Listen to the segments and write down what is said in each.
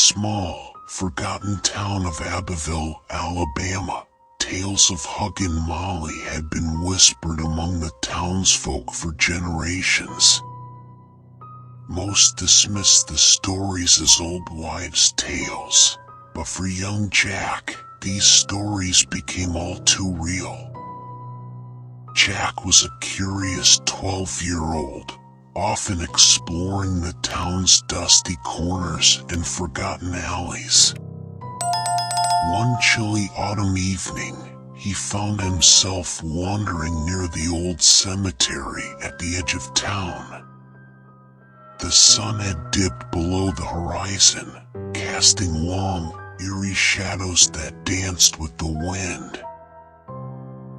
small, forgotten town of Abbeville, Alabama, tales of Huggin Molly had been whispered among the townsfolk for generations. Most dismissed the stories as old wives' tales, but for young Jack, these stories became all too real. Jack was a curious 12-year-old, often exploring the town's dusty corners and forgotten alleys. One chilly autumn evening, he found himself wandering near the old cemetery at the edge of town. The sun had dipped below the horizon, casting long, eerie shadows that danced with the wind.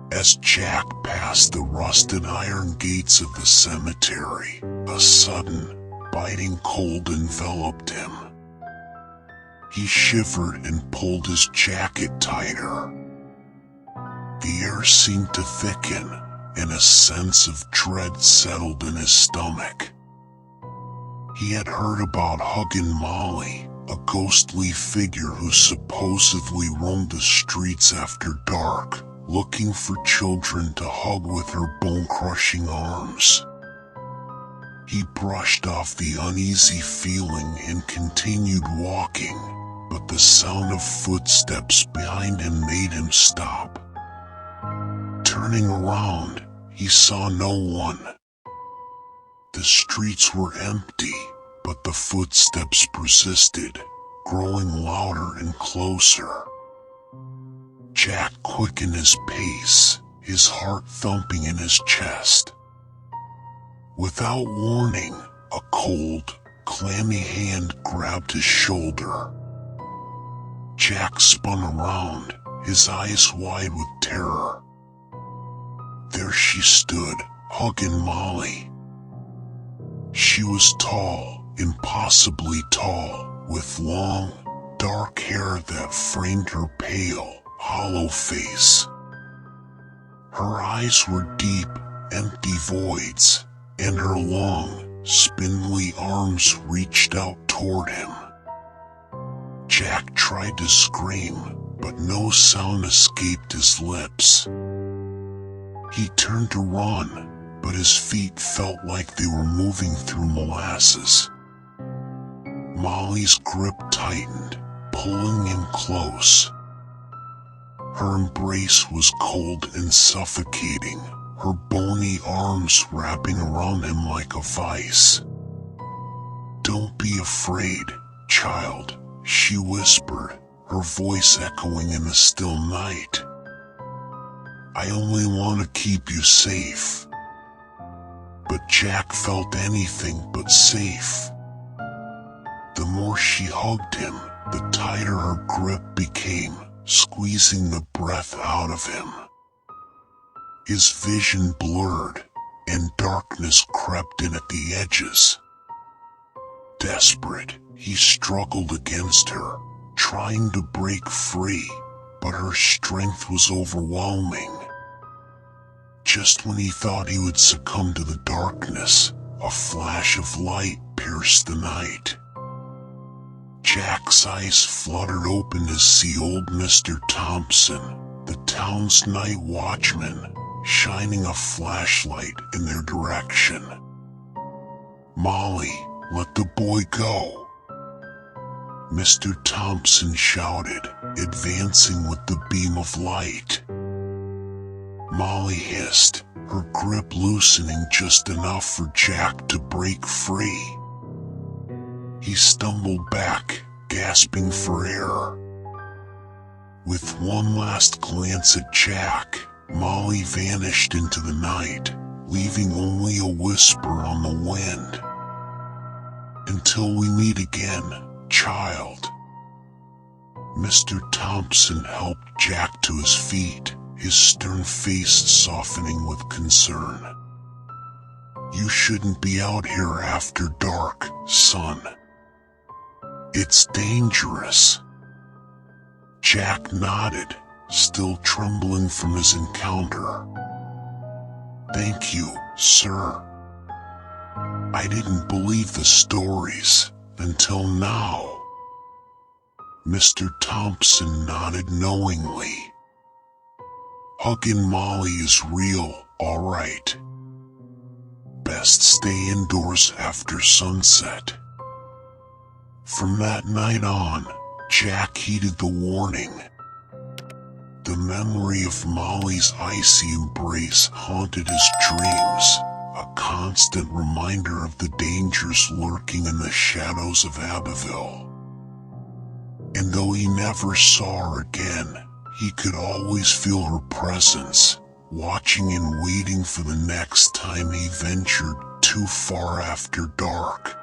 As Jack passed the rusted iron gates of the cemetery, a sudden, biting cold enveloped him. He shivered and pulled his jacket tighter. The air seemed to thicken, and a sense of dread settled in his stomach. He had heard about Huggin Molly, a ghostly figure who supposedly roamed the streets after dark, looking for children to hug with her bone-crushing arms. He brushed off the uneasy feeling and continued walking, but the sound of footsteps behind him made him stop. Turning around, he saw no one. The streets were empty, but the footsteps persisted, growing louder and closer. Jack quickened his pace, his heart thumping in his chest. Without warning, a cold, clammy hand grabbed his shoulder. Jack spun around, his eyes wide with terror. There she stood, Huggin Molly. She was tall, impossibly tall, with long, dark hair that framed her pale, hollow face. Her eyes were deep, empty voids, and her long, spindly arms reached out toward him. Jack tried to scream, but no sound escaped his lips. He turned to run, but his feet felt like they were moving through molasses. Molly's grip tightened, pulling him close. Her embrace was cold and suffocating, her bony arms wrapping around him like a vice. "Don't be afraid, child," she whispered, her voice echoing in the still night. "I only want to keep you safe." But Jack felt anything but safe. The more she hugged him, the tighter her grip became, squeezing the breath out of him. His vision blurred, and darkness crept in at the edges. Desperate, he struggled against her, trying to break free, but her strength was overwhelming. Just when he thought he would succumb to the darkness, a flash of light pierced the night. Jack's eyes fluttered open to see old Mr. Thompson, the town's night watchman, shining a flashlight in their direction. "Molly, let the boy go," Mr. Thompson shouted, advancing with the beam of light. Molly hissed, her grip loosening just enough for Jack to break free. He stumbled back, gasping for air. With one last glance at Jack, Molly vanished into the night, leaving only a whisper on the wind. "Until we meet again, child." Mr. Thompson helped Jack to his feet, his stern face softening with concern. "You shouldn't be out here after dark, son. It's dangerous." Jack nodded, still trembling from his encounter. "Thank you, sir. I didn't believe the stories until now." Mr. Thompson nodded knowingly. Huggin Molly is real, alright. Best stay indoors after sunset. From that night on, Jack heeded the warning. The memory of Molly's icy embrace haunted his dreams, a constant reminder of the dangers lurking in the shadows of Abbeville. And though he never saw her again, he could always feel her presence, watching and waiting for the next time he ventured too far after dark.